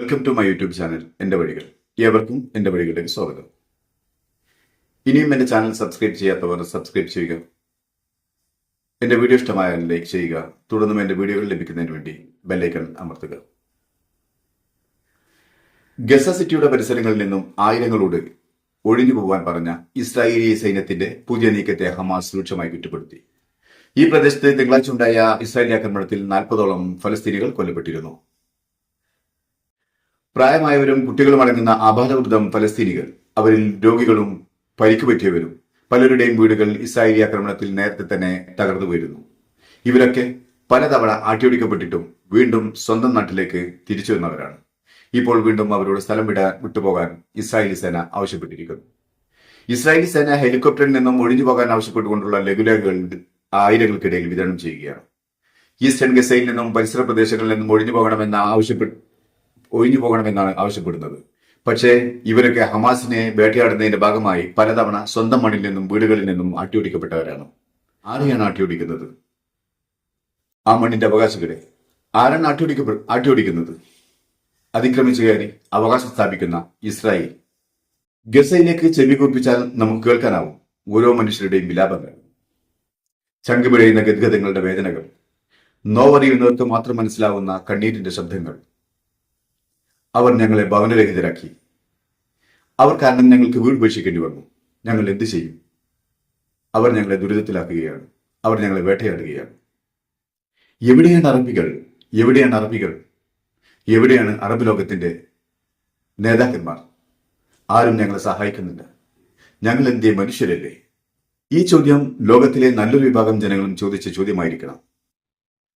Welcome to my YouTube channel എൻ്റെ വഴികൾ. ഏവർക്കും എൻ്റെ വഴികളിലേക്ക് സ്വാഗതം. ഇനിയും എൻ്റെ ചാനൽ സബ്സ്ക്രൈബ് ചെയ്യാത്തവർ സബ്സ്ക്രൈബ് ചെയ്യുക. എൻ്റെ വീഡിയോ ഇഷ്ടമായാൽ ലൈക്ക് ചെയ്യുക. തുടർന്നും എൻ്റെ വീഡിയോകൾ ലഭിക്കുന്നതിന് വേണ്ടി ബെല്ലൈക്കൺ അമർത്തുക. ഗസ സിറ്റിയുടെ പരിസരങ്ങളിൽ നിന്നും ആയിരങ്ങളോട് ഒഴിഞ്ഞു പോകാൻ പറഞ്ഞ ഇസ്രായേലി സൈന്യത്തിന്റെ പുതിയ നീക്കത്തെ ഹമാസ് രൂക്ഷമായി കുറ്റപ്പെടുത്തി. ഈ പ്രദേശത്ത് തിങ്കളാഴ്ച ഉണ്ടായ ഇസ്രായേലി ആക്രമണത്തിൽ 40ഓളം ഫലസ്തീനികൾ കൊല്ലപ്പെട്ടിരുന്നു. പ്രായമായവരും കുട്ടികളും അടങ്ങുന്ന ആബാലവൃദ്ധം ഫലസ്തീനികൾ, അവരിൽ രോഗികളും പരിക്കുപറ്റിയവരും, പലരുടെയും വീടുകൾ ഇസ്രായേലി ആക്രമണത്തിൽ നേരത്തെ തന്നെ തകർന്നു പോയിരുന്നു. ഇവരൊക്കെ പലതവണ ആട്ടിയൊടിക്കപ്പെട്ടിട്ടും വീണ്ടും സ്വന്തം നാട്ടിലേക്ക് തിരിച്ചു വന്നവരാണ്. ഇപ്പോൾ വീണ്ടും അവരോട് സ്ഥലം വിട്ടുപോകാൻ ഇസ്രായേലി സേന ആവശ്യപ്പെട്ടിരിക്കുന്നു. ഇസ്രായേലി സേന ഹെലികോപ്റ്ററിൽ നിന്നും ഒഴിഞ്ഞു പോകാൻ ആവശ്യപ്പെട്ടുകൊണ്ടുള്ള ലഘുലേഖകൾ ആയിരങ്ങൾക്കിടയിൽ വിതരണം ചെയ്യുകയാണ്. ഈസ്റ്റേൺ ഗസയിൽ നിന്നും പരിസര പ്രദേശങ്ങളിൽ നിന്നും ഒഴിഞ്ഞു പോകണമെന്നാണ് ആവശ്യപ്പെടുന്നത്. പക്ഷേ ഇവരൊക്കെ ഹമാസിനെ വേട്ടയാടുന്നതിന്റെ ഭാഗമായി പലതവണ സ്വന്തം മണ്ണിൽ നിന്നും വീടുകളിൽ നിന്നും ആട്ടിയോടിക്കപ്പെട്ടവരാണ്. ആരെയാണ് ആട്ടിയോടിക്കുന്നത്? ആ മണ്ണിന്റെ അവകാശികളെ. ആരാണ് ആട്ടിയോടിക്കുന്നത്? അതിക്രമിച്ചു കയറി അവകാശം സ്ഥാപിക്കുന്ന ഇസ്രായേൽ. ഗസയിലേക്ക് ചെവി കൂർപ്പിച്ചാൽ നമുക്ക് കേൾക്കാനാവും ഓരോ മനുഷ്യരുടെയും വിലാപങ്ങൾ, ചങ്കുപിഴയുന്ന ഗദ്ഗതങ്ങളുടെ വേദനകൾ, നോവറിയുന്നവർക്ക് മാത്രം മനസ്സിലാവുന്ന കണ്ണീരിന്റെ ശബ്ദങ്ങൾ. അവർ ഞങ്ങളെ ഭവനരഹിതരാക്കി. അവർ കാരണം ഞങ്ങൾക്ക് വീട് ഉപേക്ഷിക്കേണ്ടി വന്നു. ഞങ്ങൾ എന്ത് ചെയ്യും? അവർ ഞങ്ങളെ ദുരിതത്തിലാക്കുകയാണ്. അവർ ഞങ്ങളെ വേട്ടയാടുകയാണ്. എവിടെയാണ് അറബികൾ? എവിടെയാണ് അറബികൾ? എവിടെയാണ് അറബ് ലോകത്തിന്റെ നേതാക്കന്മാർ? ആരും ഞങ്ങളെ സഹായിക്കുന്നില്ല. ഞങ്ങൾ എന്തേ മനുഷ്യരല്ലേ? ഈ ചോദ്യം ലോകത്തിലെ നല്ലൊരു വിഭാഗം ജനങ്ങളും ചോദിച്ച ചോദ്യമായിരിക്കണം.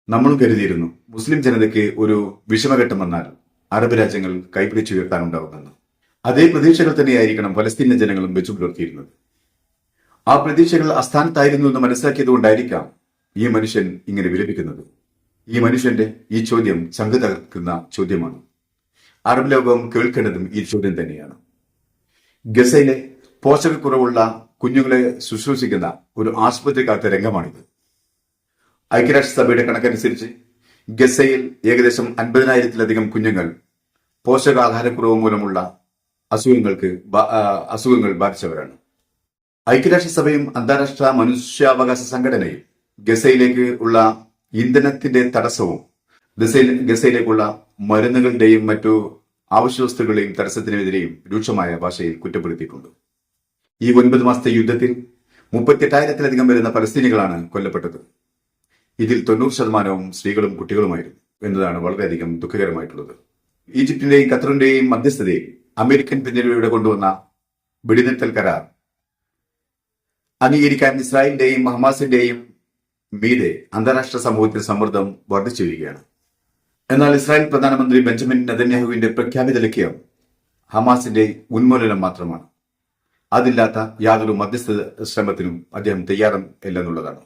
നമ്മളും കരുതിയിരുന്നു മുസ്ലിം ജനതയ്ക്ക് ഒരു വിഷമഘട്ടം വന്നാൽ അറബ് രാജ്യങ്ങൾ കൈപിടിച്ചുയർത്താനുണ്ടാവുമെന്ന്. അതേ പ്രതീക്ഷകൾ തന്നെയായിരിക്കണം ഫലസ്തീനിലെ ജനങ്ങളും വെച്ചു പുലർത്തിയിരുന്നത്. ആ പ്രതീക്ഷകൾ അസ്ഥാനത്തായിരുന്നു എന്ന് മനസ്സിലാക്കിയതുകൊണ്ടായിരിക്കാം ഈ മനുഷ്യൻ ഇങ്ങനെ വിലപിക്കുന്നത്. ഈ മനുഷ്യന്റെ ഈ ചോദ്യം ചങ്ക് തകർക്കുന്ന ചോദ്യമാണ്. അറബ് ലോകം കേൾക്കേണ്ടതും ഈ ചോദ്യം തന്നെയാണ്. ഗസയിലെ പോഷകക്കുറവുള്ള കുഞ്ഞുങ്ങളെ ശുശ്രൂഷിക്കുന്ന ഒരു ആശുപത്രിക്കകത്തെ രംഗമാണിത്. ഐക്യരാഷ്ട്രസഭയുടെ കണക്കനുസരിച്ച് ഗസയിൽ ഏകദേശം 50,000-ലധികം കുഞ്ഞുങ്ങൾ പോഷകാഹാരക്കുറവ് മൂലമുള്ള അസുഖങ്ങൾ ബാധിച്ചവരാണ്. ഐക്യരാഷ്ട്രസഭയും അന്താരാഷ്ട്ര മനുഷ്യാവകാശ സംഘടനയും ഗസയിലേക്ക് ഉള്ള ഇന്ധനത്തിന്റെ തടസ്സവും ഗസയിലേക്കുള്ള മരുന്നുകളുടെയും മറ്റു ആവശ്യവസ്തുക്കളുടെയും തടസ്സത്തിനെതിരെയും രൂക്ഷമായ ഭാഷയിൽ കുറ്റപ്പെടുത്തിയിട്ടുണ്ട്. ഈ 9 മാസത്തെ യുദ്ധത്തിൽ 38,000-ലധികം വരുന്ന ഫലസ്തീനികളാണ് കൊല്ലപ്പെട്ടത്. ഇതിൽ 90% സ്ത്രീകളും കുട്ടികളുമായിരുന്നു എന്നതാണ് വളരെയധികം ദുഃഖകരമായിട്ടുള്ളത്. ഈജിപ്തിന്റെയും ഖത്തറിന്റെയും മധ്യസ്ഥതയിൽ അമേരിക്കൻ പിന്തുണയോടെ കൊണ്ടുവന്ന വെടിനിർത്തൽ കരാർ അംഗീകരിക്കാൻ ഇസ്രായേലിന്റെയും ഹമാസിന്റെയും മീതെ അന്താരാഷ്ട്ര സമൂഹത്തിൽ സമ്മർദ്ദം വർദ്ധിച്ചു വരികയാണ്. എന്നാൽ ഇസ്രായേൽ പ്രധാനമന്ത്രി ബെഞ്ചമിൻ നെതന്യാഹുവിന്റെ പ്രഖ്യാപിത ലക്ഷ്യം ഹമാസിന്റെ ഉന്മൂലനം മാത്രമാണ്. അതില്ലാത്ത യാതൊരു മധ്യസ്ഥ ശ്രമത്തിനും അദ്ദേഹം തയ്യാറല്ലെന്നുള്ളതാണ്.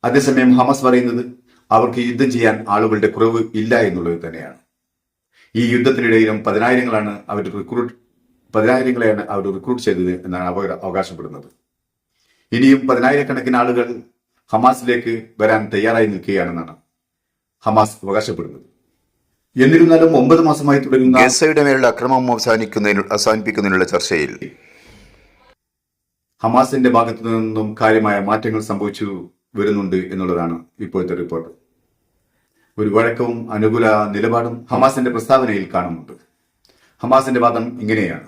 അതേസമയം ഹമാസ് പറയുന്നത് അവർക്ക് യുദ്ധം ചെയ്യാൻ ആളുകളുടെ കുറവ് ഇല്ല എന്നുള്ളത് തന്നെയാണ്. ഈ യുദ്ധത്തിനിടയിലും പതിനായിരങ്ങളെയാണ് അവർ റിക്രൂട്ട് ചെയ്തത് എന്നാണ് അവർ അവകാശപ്പെടുന്നത്. ഇനിയും 10,000-കണക്കിന് ആളുകൾ ഹമാസിലേക്ക് വരാൻ തയ്യാറായി നിൽക്കുകയാണെന്നാണ് ഹമാസ് അവകാശപ്പെടുന്നത്. എന്നിരുന്നാലും 9 മാസമായി തുടരുന്ന ഗസയുടെ മേലുള്ള അക്രമം അവസാനിപ്പിക്കുന്നതിനുള്ള ചർച്ചയിൽ ഹമാസിന്റെ ഭാഗത്തു നിന്നും കാര്യമായ മാറ്റങ്ങൾ സംഭവിച്ചു വരുന്നുണ്ട് എന്നുള്ളതാണ് ഇപ്പോഴത്തെ റിപ്പോർട്ട്. ഒരു വഴക്കവും അനുകൂല നിലപാടും ഹമാസിന്റെ പ്രസ്താവനയിൽ കാണുന്നുണ്ട്. ഹമാസിന്റെ വാദം ഇങ്ങനെയാണ്: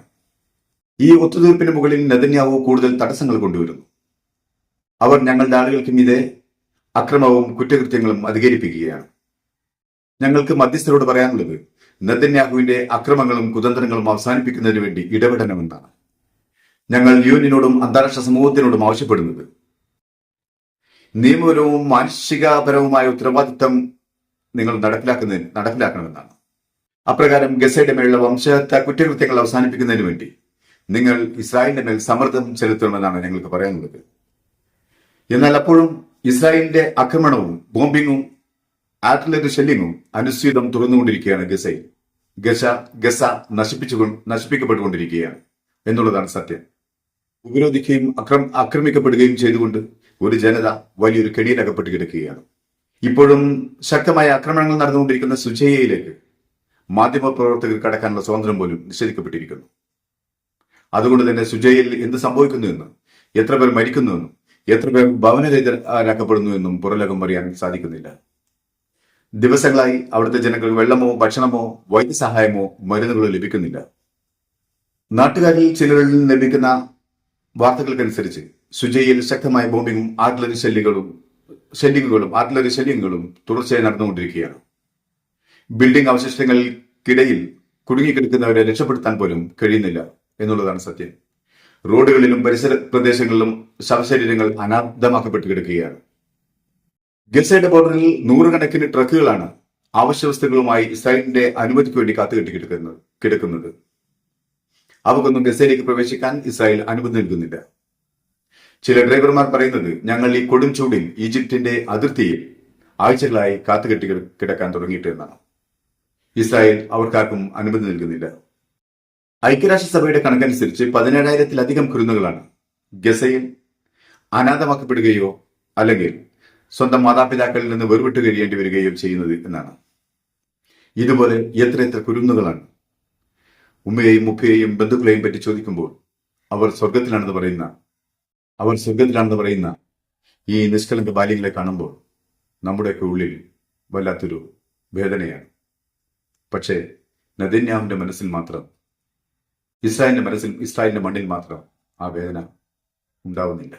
ഈ ഒത്തുതീർപ്പിന് മുകളിൽ നെതന്യാഹു കൂടുതൽ തടസ്സങ്ങൾ കൊണ്ടുവരുന്നു. അവർ ഞങ്ങളുടെ ആളുകൾക്ക് മീതെ അക്രമവും കുറ്റകൃത്യങ്ങളും അധികരിപ്പിക്കുകയാണ്. ഞങ്ങൾക്ക് മധ്യസ്ഥരോട് പറയാനുള്ളത് നെതന്യാഹുവിന്റെ അക്രമങ്ങളും കുതന്ത്രങ്ങളും അവസാനിപ്പിക്കുന്നതിന് വേണ്ടി ഇടപെടണമെന്നാണ്. ഞങ്ങൾ യുഎന്നിനോടും അന്താരാഷ്ട്ര സമൂഹത്തിനോടും ആവശ്യപ്പെടുന്നത് നിയമപരവും മാനുഷികപരവുമായ ഉത്തരവാദിത്തം നിങ്ങൾ നടപ്പിലാക്കണമെന്നാണ്. അപ്രകാരം ഗസയുടെ മേലുള്ള വംശഹത്യ കുറ്റകൃത്യങ്ങൾ അവസാനിപ്പിക്കുന്നതിന് വേണ്ടി നിങ്ങൾ ഇസ്രായേലിന്റെ മേൽ സമ്മർദ്ദം ചെലുത്തണമെന്നാണ് ഞങ്ങൾക്ക് പറയാനുള്ളത്. എന്നാൽ അപ്പോഴും ഇസ്രായേലിന്റെ ആക്രമണവും ബോംബിങ്ങും ആർട്ടിലറി ഷെല്ലിങ്ങും അനുസ്യൂതം തുറന്നുകൊണ്ടിരിക്കുകയാണ് ഗസയിൽ. ഗസ നശിപ്പിക്കപ്പെട്ടുകൊണ്ടിരിക്കുകയാണ് എന്നുള്ളതാണ് സത്യം. ഉപരോധിക്കുകയും ആക്രമിക്കപ്പെടുകയും ചെയ്തുകൊണ്ട് ഒരു ജനത വലിയൊരു കെണിയിലകപ്പെട്ട് കിടക്കുകയാണ്. ഇപ്പോഴും ശക്തമായ ആക്രമണങ്ങൾ നടന്നുകൊണ്ടിരിക്കുന്ന സുജയ്യയിലേക്ക് മാധ്യമപ്രവർത്തകർ കടക്കാനുള്ള സ്വാതന്ത്ര്യം പോലും നിഷേധിക്കപ്പെട്ടിരിക്കുന്നു. അതുകൊണ്ട് തന്നെ സുജയിൽ എന്ത് സംഭവിക്കുന്നുവെന്നും എത്ര പേർ മരിക്കുന്നുവെന്നും എത്ര പേർ ഭവനരഹിതരാക്കപ്പെടുന്നുവെന്നും പുറലോകം അറിയാൻ സാധിക്കുന്നില്ല. ദിവസങ്ങളായി അവിടുത്തെ ജനങ്ങൾക്ക് വെള്ളമോ ഭക്ഷണമോ വൈദ്യസഹായമോ മരുന്നുകളോ ലഭിക്കുന്നില്ല. നാട്ടുകാരിൽ ചിലരിൽ നിന്ന് ലഭിക്കുന്ന വാർത്തകൾക്കനുസരിച്ച് സുജയിൽ ശക്തമായ ബോംബിങ്ങും ആർട്ടിലറി ശല്യങ്ങളും തുടർച്ചയായി നടന്നുകൊണ്ടിരിക്കുകയാണ്. ബിൽഡിംഗ് അവശിഷ്ടങ്ങൾക്കിടയിൽ കുടുങ്ങിക്കിടക്കുന്നവരെ രക്ഷപ്പെടുത്താൻ പോലും കഴിയുന്നില്ല എന്നുള്ളതാണ് സത്യം. റോഡുകളിലും പരിസര പ്രദേശങ്ങളിലും ശവശരീരങ്ങൾ അനാഥമാക്കപ്പെട്ട് കിടക്കുകയാണ്. ഗസയുടെ ബോർഡറിൽ നൂറുകണക്കിന് ട്രക്കുകളാണ് അവശ്യവസ്തുക്കളുമായി ഇസ്രായേലിന്റെ അനുമതിക്ക് വേണ്ടി കാത്തുകെട്ടി കിടക്കുന്നത്. അവക്കൊന്നും ഗസയിലേക്ക് പ്രവേശിക്കാൻ ഇസ്രായേൽ അനുമതി നൽകുന്നില്ല. ചില ഡ്രൈവർമാർ പറയുന്നത്, ഞങ്ങൾ ഈ കൊടും ചൂടിൽ ഈജിപ്തിന്റെ അതിർത്തിയിൽ ആഴ്ചകളായി കാത്തുകെട്ടി കിടക്കാൻ തുടങ്ങിയിട്ട് എന്നാണ്. ഇസ്രായേൽ അവർക്കാർക്കും അനുമതി നൽകുന്നില്ല. ഐക്യരാഷ്ട്രസഭയുടെ കണക്കനുസരിച്ച് 17,000-ലധികം കുരുന്നുകളാണ് ഗസയിൽ അനാഥമാക്കപ്പെടുകയോ അല്ലെങ്കിൽ സ്വന്തം മാതാപിതാക്കളിൽ നിന്ന് വേർവിട്ട് കഴിയേണ്ടി വരികയോ ചെയ്യുന്നത് എന്നാണ്. ഇതുപോലെ എത്ര കുരുന്നുകളാണ്. ഉമ്മയെയും ഉപ്പയെയും ബന്ധുക്കളെയും പറ്റി ചോദിക്കുമ്പോൾ അവർ സ്വർഗത്തിലാണെന്ന് പറയുന്ന ഈ നിഷ്കളങ്ക ബാല്യങ്ങളെ കാണുമ്പോൾ നമ്മുടെയൊക്കെ ഉള്ളിൽ വല്ലാത്തൊരു വേദനയാണ്. പക്ഷേ നെതന്യാഹുവിന്റെ മനസ്സിൽ മാത്രം, ഇസ്രായേലിന്റെ മണ്ണിൽ മാത്രം ആ വേദന ഉണ്ടാവുന്നില്ല.